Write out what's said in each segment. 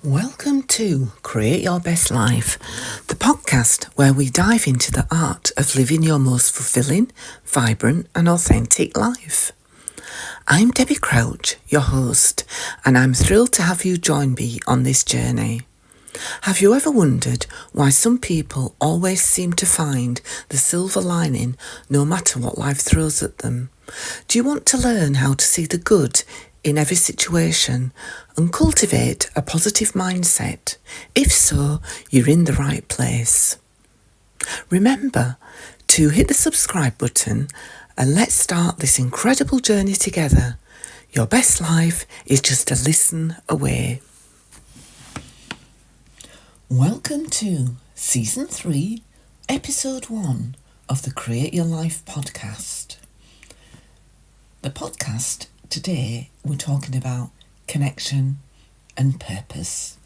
Welcome to Create Your Best Life, the podcast where we dive into the art of living your most fulfilling, vibrant and authentic life. I'm Debbie Crouch, your host, and I'm thrilled to have you join me on this journey. Have you ever wondered why some people always seem to find the silver lining no matter what life throws at them? Do you want to learn how to see the good in every situation and cultivate a positive mindset? If so, you're in the right place. Remember to hit the subscribe button and let's start this incredible journey together. Your best life is just a listen away. Welcome to Season 3, Episode 1 of the Create Your Life podcast. The podcast today, we're talking about connection and purpose.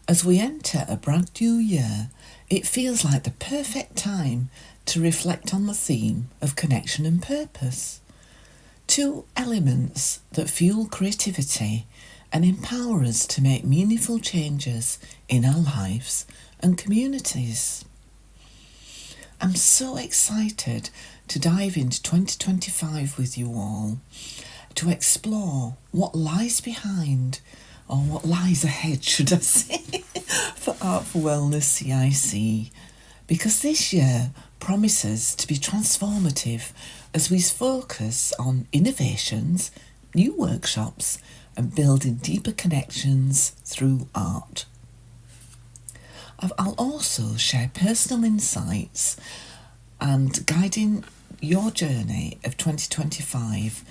As we enter a brand new year, it feels like the perfect time to reflect on the theme of connection and purpose. Two elements that fuel creativity and empower us to make meaningful changes in our lives and communities. I'm so excited to dive into 2025 with you all, to explore what lies behind, or what lies ahead, should I say, for Art For Wellness CIC, because this year promises to be transformative as we focus on innovations, new workshops, and building deeper connections through art. I'll also share personal insights and guiding your journey of 2025.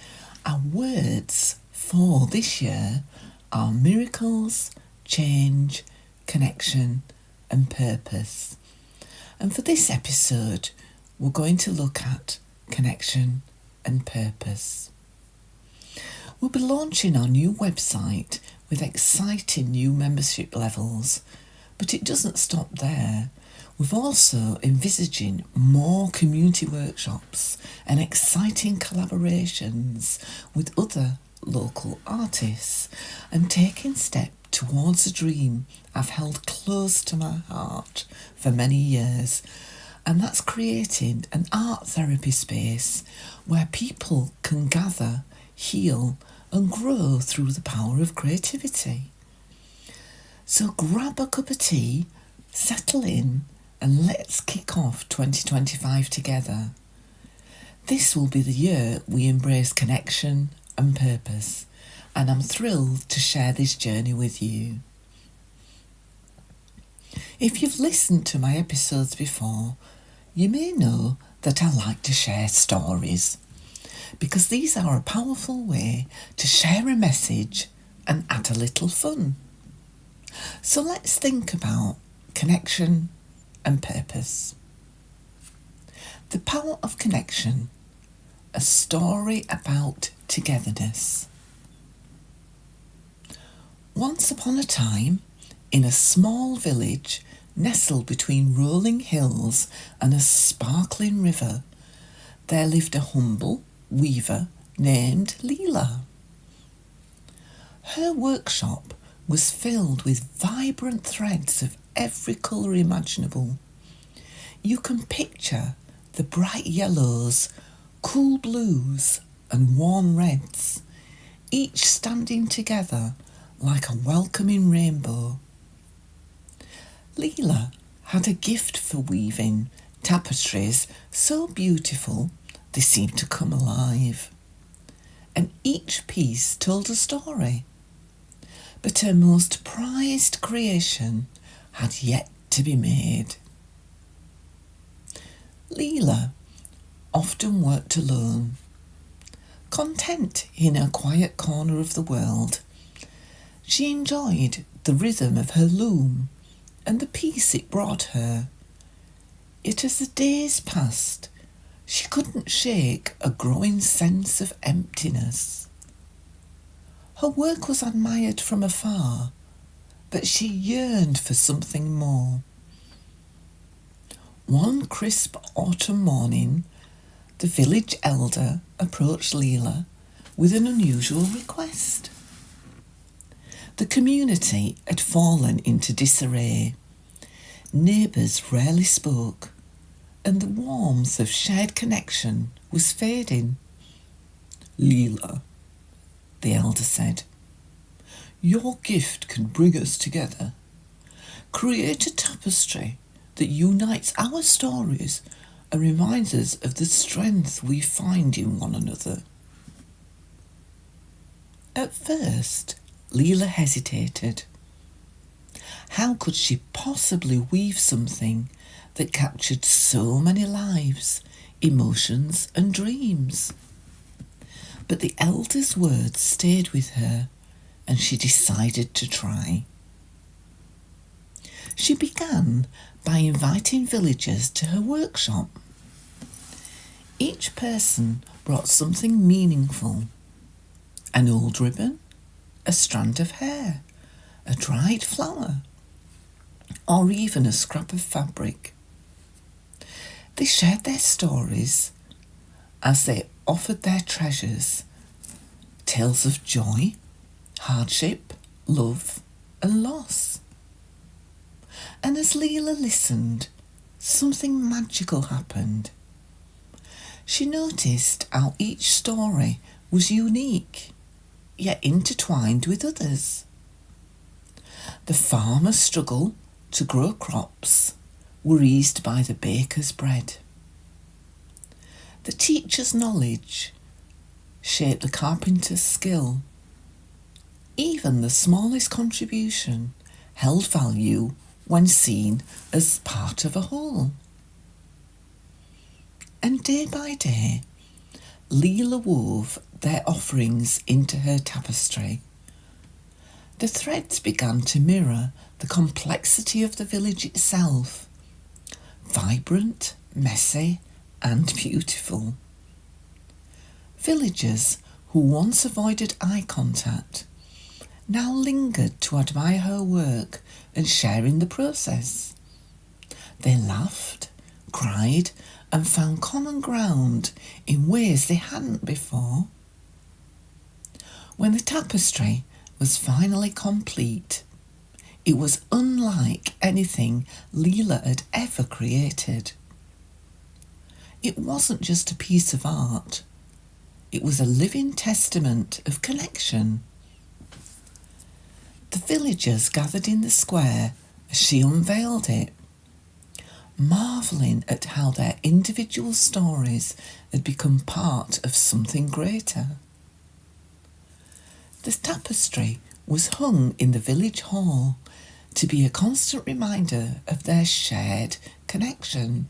Our words for this year are miracles, change, connection and purpose. And for this episode, we're going to look at connection and purpose. We'll be launching our new website with exciting new membership levels, but it doesn't stop there. We're also envisaging more community workshops and exciting collaborations with other local artists, and taking steps towards a dream I've held close to my heart for many years, and that's creating an art therapy space where people can gather, heal and grow through the power of creativity. So grab a cup of tea, settle in, and let's kick off 2025 together. This will be the year we embrace connection and purpose, and I'm thrilled to share this journey with you. If you've listened to my episodes before, you may know that I like to share stories, because these are a powerful way to share a message and add a little fun. So let's think about connection and purpose. The power of connection, a story about togetherness. Once upon a time, in a small village nestled between rolling hills and a sparkling river, there lived a humble weaver named Leela. Her workshop was filled with vibrant threads of every colour imaginable. You can picture the bright yellows, cool blues and warm reds, each standing together like a welcoming rainbow. Leela had a gift for weaving tapestries so beautiful they seemed to come alive, and each piece told a story. But her most prized creation had yet to be made. Leela often worked alone, content in her quiet corner of the world. She enjoyed the rhythm of her loom and the peace it brought her. Yet as the days passed, she couldn't shake a growing sense of emptiness. Her work was admired from afar, but she yearned for something more. One crisp autumn morning, the village elder approached Leela with an unusual request. The community had fallen into disarray. Neighbours rarely spoke, and the warmth of shared connection was fading. "Leela," the elder said, "your gift can bring us together. Create a tapestry that unites our stories and reminds us of the strength we find in one another." At first, Leela hesitated. How could she possibly weave something that captured so many lives, emotions and dreams? But the elder's words stayed with her, and she decided to try. She began by inviting villagers to her workshop. Each person brought something meaningful: an old ribbon, a strand of hair, a dried flower, or even a scrap of fabric. They shared their stories as they offered their treasures, tales of joy, hardship, love and loss. And as Leela listened, something magical happened. She noticed how each story was unique, yet intertwined with others. The farmer's struggle to grow crops were eased by the baker's bread. The teacher's knowledge shaped the carpenter's skill. Even the smallest contribution held value when seen as part of a whole. And day by day, Leela wove their offerings into her tapestry. The threads began to mirror the complexity of the village itself, vibrant, messy, and beautiful. Villagers who once avoided eye contact now lingered to admire her work and share in the process. They laughed, cried, and found common ground in ways they hadn't before. When the tapestry was finally complete, it was unlike anything Leela had ever created. It wasn't just a piece of art, it was a living testament of connection. The villagers gathered in the square as she unveiled it, marvelling at how their individual stories had become part of something greater. The tapestry was hung in the village hall to be a constant reminder of their shared connection.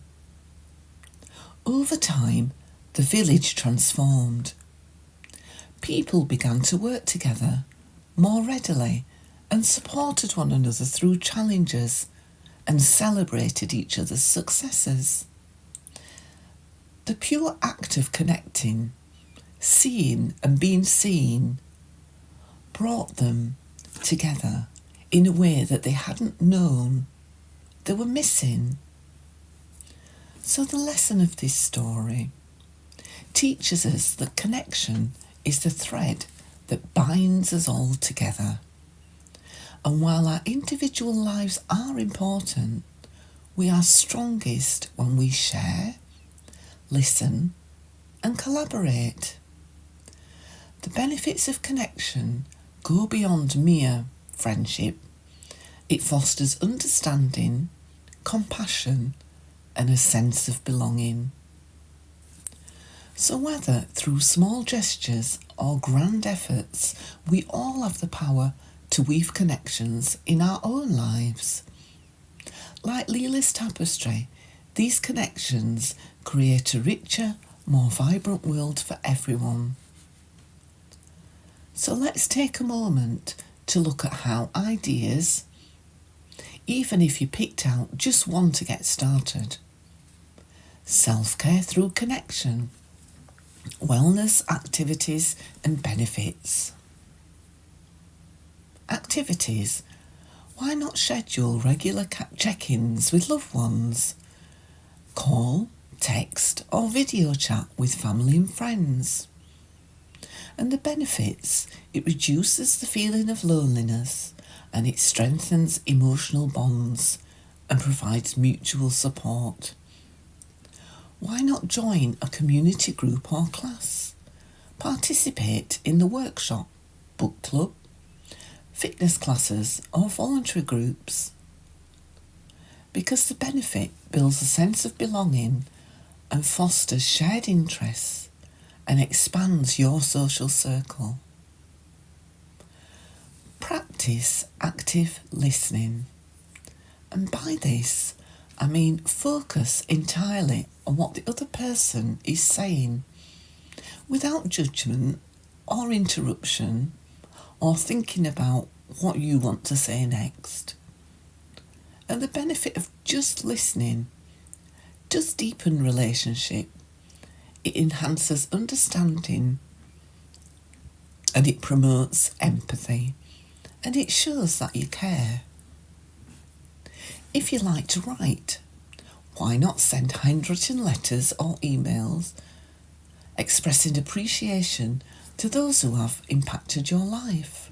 Over time, the village transformed. People began to work together more readily and supported one another through challenges and celebrated each other's successes. The pure act of connecting, seeing and being seen, brought them together in a way that they hadn't known they were missing. So the lesson of this story teaches us that connection is the thread that binds us all together. And while our individual lives are important, we are strongest when we share, listen, and collaborate. The benefits of connection go beyond mere friendship. It fosters understanding, compassion, and a sense of belonging. So whether through small gestures or grand efforts, we all have the power to weave connections in our own lives. Like Leela's tapestry, these connections create a richer, more vibrant world for everyone. So let's take a moment to look at how ideas, even if you picked out just one to get started, self-care through connection, wellness activities and benefits. Activities. Why not schedule regular check-ins with loved ones? Call, text or video chat with family and friends. And the benefits: it reduces the feeling of loneliness and it strengthens emotional bonds and provides mutual support. Why not join a community group or class? Participate in the workshop, book club, fitness classes or voluntary groups. Because the benefit builds a sense of belonging and fosters shared interests and expands your social circle. Practice active listening. And by this, I mean focus entirely on what the other person is saying, without judgment or interruption or thinking about what you want to say next. And the benefit of just listening does deepen relationship. It enhances understanding and it promotes empathy and it shows that you care. If you like to write, why not send handwritten letters or emails expressing appreciation to those who have impacted your life?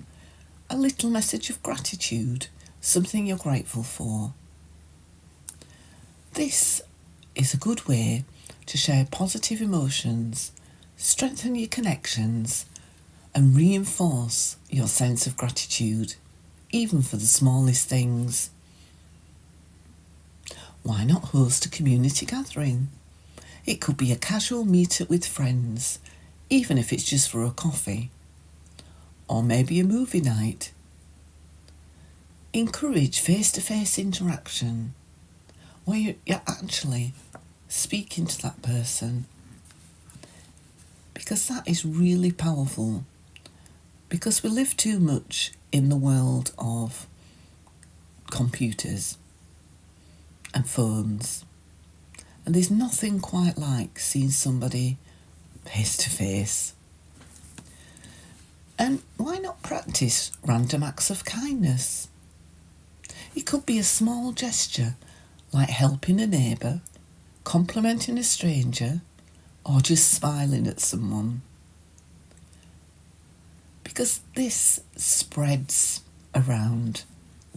A little message of gratitude, something you're grateful for. This is a good way to share positive emotions, strengthen your connections, and reinforce your sense of gratitude, even for the smallest things. Why not host a community gathering? It could be a casual meet-up with friends, even if it's just for a coffee, or maybe a movie night. Encourage face-to-face interaction, where you're actually speaking to that person, because that is really powerful, because we live too much in the world of computers and phones, and there's nothing quite like seeing somebody face to face. And why not practice random acts of kindness? It could be a small gesture like helping a neighbour, complimenting a stranger, or just smiling at someone. Because this spreads around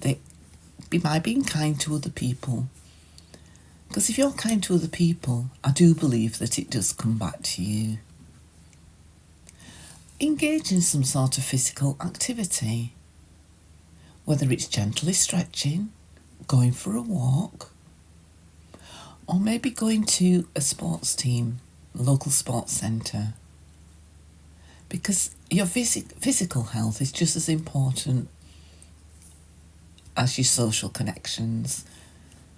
by being kind to other people. Because if you're kind to other people, I do believe that it does come back to you. Engage in some sort of physical activity, whether it's gently stretching, going for a walk, or maybe going to a sports team, a local sports centre. Because your physical health is just as important as your social connections,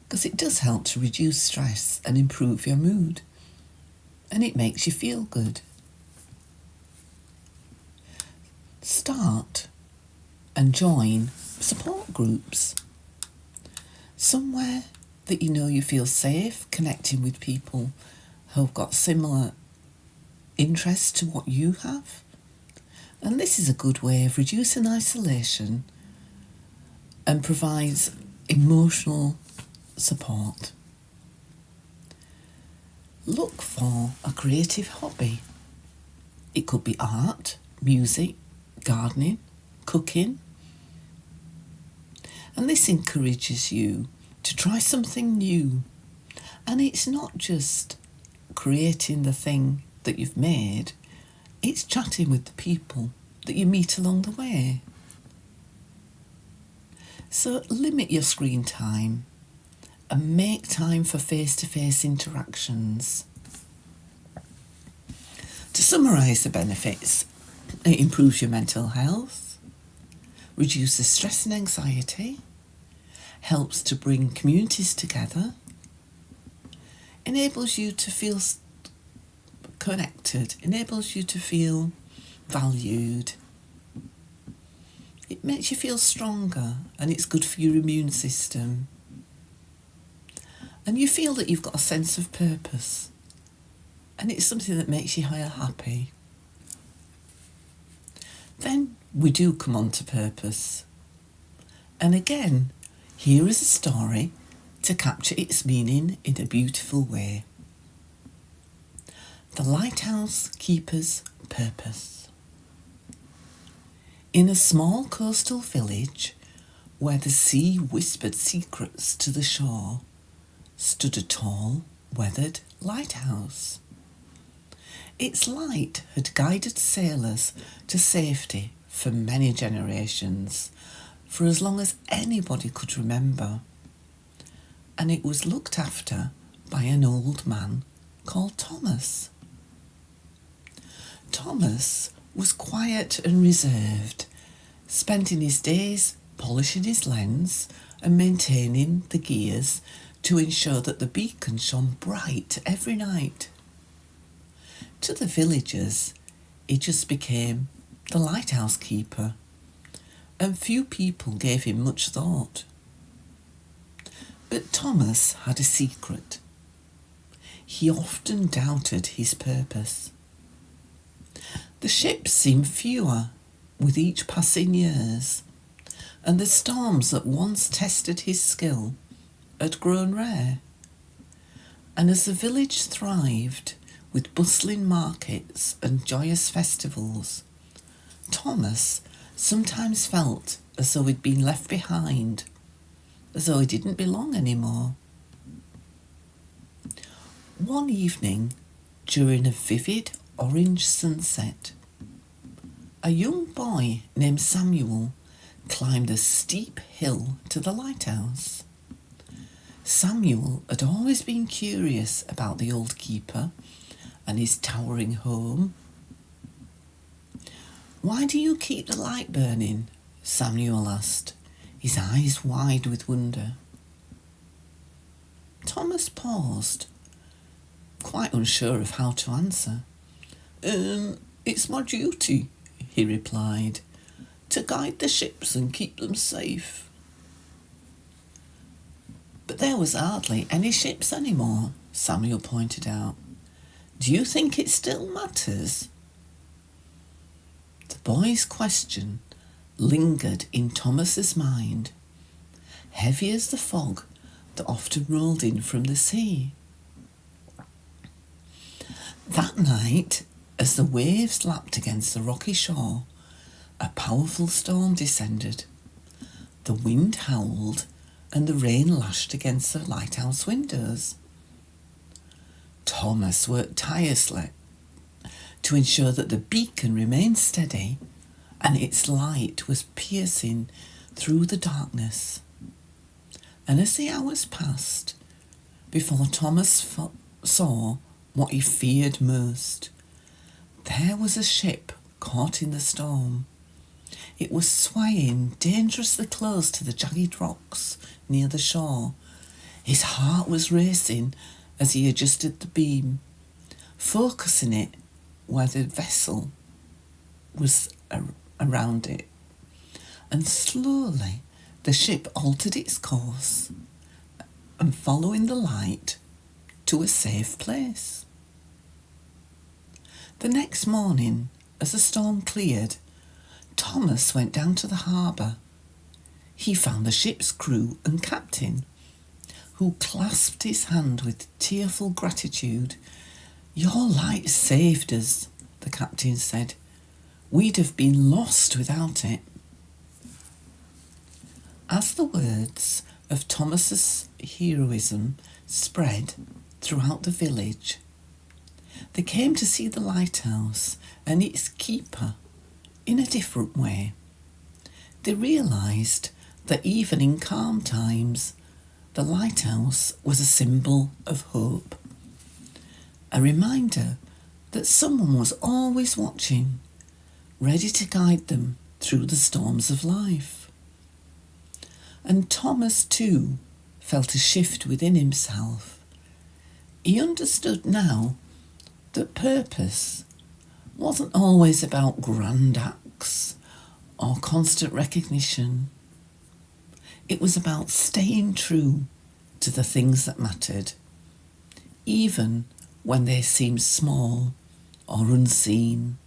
because it does help to reduce stress and improve your mood, and it makes you feel good. Start and join support groups, somewhere that you know you feel safe connecting with people who've got similar interests to what you have. And this is a good way of reducing isolation and provides emotional support. Look for a creative hobby. It could be art, music, gardening, cooking. And this encourages you to try something new. And it's not just creating the thing that you've made, it's chatting with the people that you meet along the way. So limit your screen time and make time for face-to-face interactions. To summarise the benefits, it improves your mental health, reduces stress and anxiety, helps to bring communities together, enables you to feel connected, enables you to feel valued. It makes you feel stronger and it's good for your immune system. And you feel that you've got a sense of purpose and it's something that makes you happy. Then we do come on to purpose. And again, here is a story to capture its meaning in a beautiful way. The Lighthouse Keeper's Purpose. In a small coastal village, where the sea whispered secrets to the shore, stood a tall, weathered lighthouse. Its light had guided sailors to safety for many generations, for as long as anybody could remember. And it was looked after by an old man called Thomas. Thomas was quiet and reserved, spending his days polishing his lens and maintaining the gears to ensure that the beacon shone bright every night. To the villagers, he just became the lighthouse keeper, and few people gave him much thought. But Thomas had a secret. He often doubted his purpose. The ships seemed fewer with each passing years, and the storms that once tested his skill had grown rare. And as the village thrived with bustling markets and joyous festivals, Thomas sometimes felt as though he'd been left behind, as though he didn't belong anymore. One evening, during a vivid orange sunset, a young boy named Samuel climbed a steep hill to the lighthouse. Samuel had always been curious about the old keeper and his towering home. "Why do you keep the light burning?" Samuel asked, his eyes wide with wonder. Thomas paused, quite unsure of how to answer. It's my duty," he replied, "to guide the ships and keep them safe." "But there was hardly any ships anymore," Samuel pointed out. "Do you think it still matters?" The boy's question lingered in Thomas's mind, heavy as the fog that often rolled in from the sea. That night, as the waves lapped against the rocky shore, a powerful storm descended. The wind howled and the rain lashed against the lighthouse windows. Thomas worked tirelessly to ensure that the beacon remained steady and its light was piercing through the darkness. And as the hours passed, before Thomas saw what he feared most, there was a ship caught in the storm. It was swaying dangerously close to the jagged rocks near the shore. His heart was racing as he adjusted the beam, focusing it where the vessel was around it. And slowly the ship altered its course and following the light to a safe place. The next morning, as the storm cleared, Thomas went down to the harbour. He found the ship's crew and captain, who clasped his hand with tearful gratitude. "Your light saved us," the captain said. "We'd have been lost without it." As the words of Thomas's heroism spread throughout the village, they came to see the lighthouse and its keeper in a different way. They realised that even in calm times, the lighthouse was a symbol of hope, a reminder that someone was always watching, ready to guide them through the storms of life. And Thomas too felt a shift within himself. He understood now that purpose wasn't always about grand acts or constant recognition. It was about staying true to the things that mattered, even when they seemed small or unseen.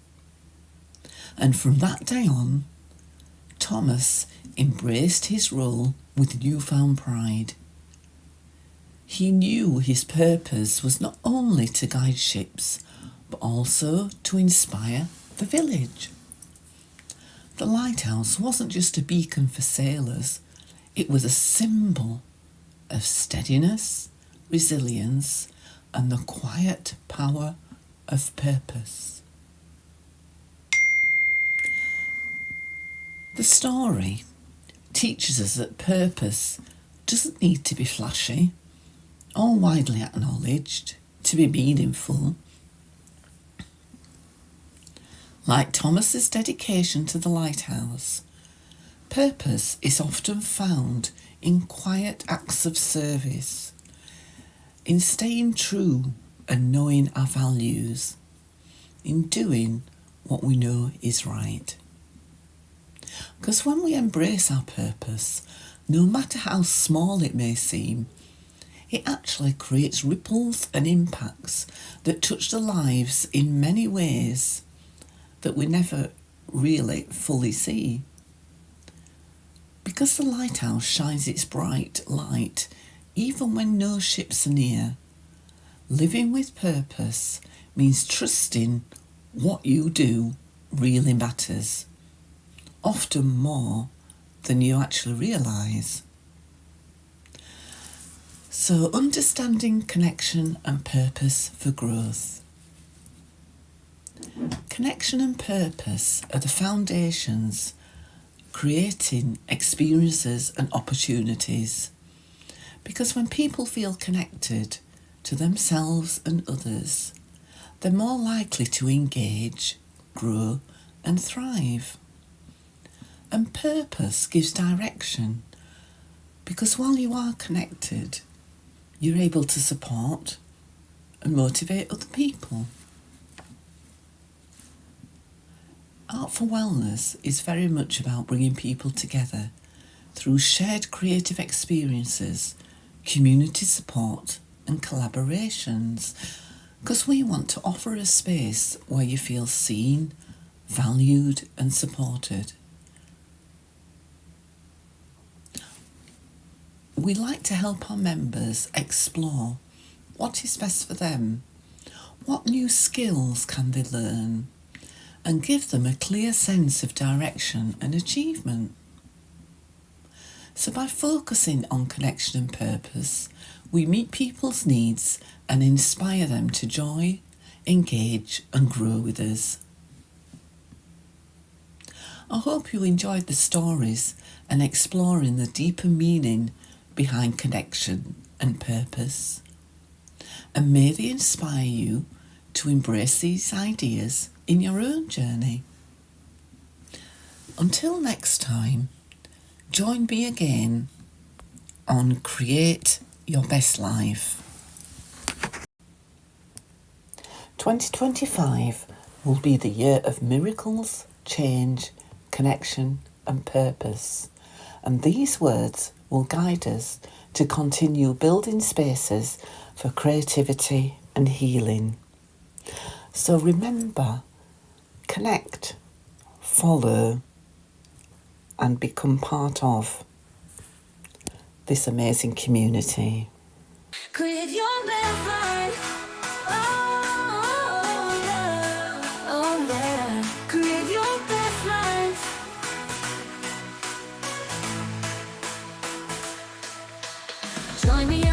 And from that day on, Thomas embraced his role with newfound pride. He knew his purpose was not only to guide ships, but also to inspire the village. The lighthouse wasn't just a beacon for sailors, it was a symbol of steadiness, resilience, and the quiet power of purpose. The story teaches us that purpose doesn't need to be flashy or widely acknowledged to be meaningful. Like Thomas's dedication to the lighthouse, purpose is often found in quiet acts of service, in staying true and knowing our values, in doing what we know is right. Because when we embrace our purpose, no matter how small it may seem, it actually creates ripples and impacts that touch the lives in many ways that we never really fully see. Because the lighthouse shines its bright light even when no ships are near, living with purpose means trusting what you do really matters, often more than you actually realise. So, understanding connection and purpose for growth. Connection and purpose are the foundations creating experiences and opportunities, because when people feel connected to themselves and others, they're more likely to engage, grow and thrive. And purpose gives direction, because while you are connected, you're able to support and motivate other people. Art for Wellness is very much about bringing people together through shared creative experiences, community support and collaborations, because we want to offer a space where you feel seen, valued and supported. We like to help our members explore what is best for them, what new skills can they learn, and give them a clear sense of direction and achievement. So by focusing on connection and purpose, we meet people's needs and inspire them to join, engage and grow with us. I hope you enjoyed the stories and exploring the deeper meaning behind connection and purpose. And may they inspire you to embrace these ideas in your own journey. Until next time, join me again on Create Your Best Life. 2025 will be the year of miracles, change, connection and purpose. And these words will guide us to continue building spaces for creativity and healing. So remember, connect, follow, and become part of this amazing community. Create your best life. Oh, yeah. Oh, yeah. Create your best life. Join me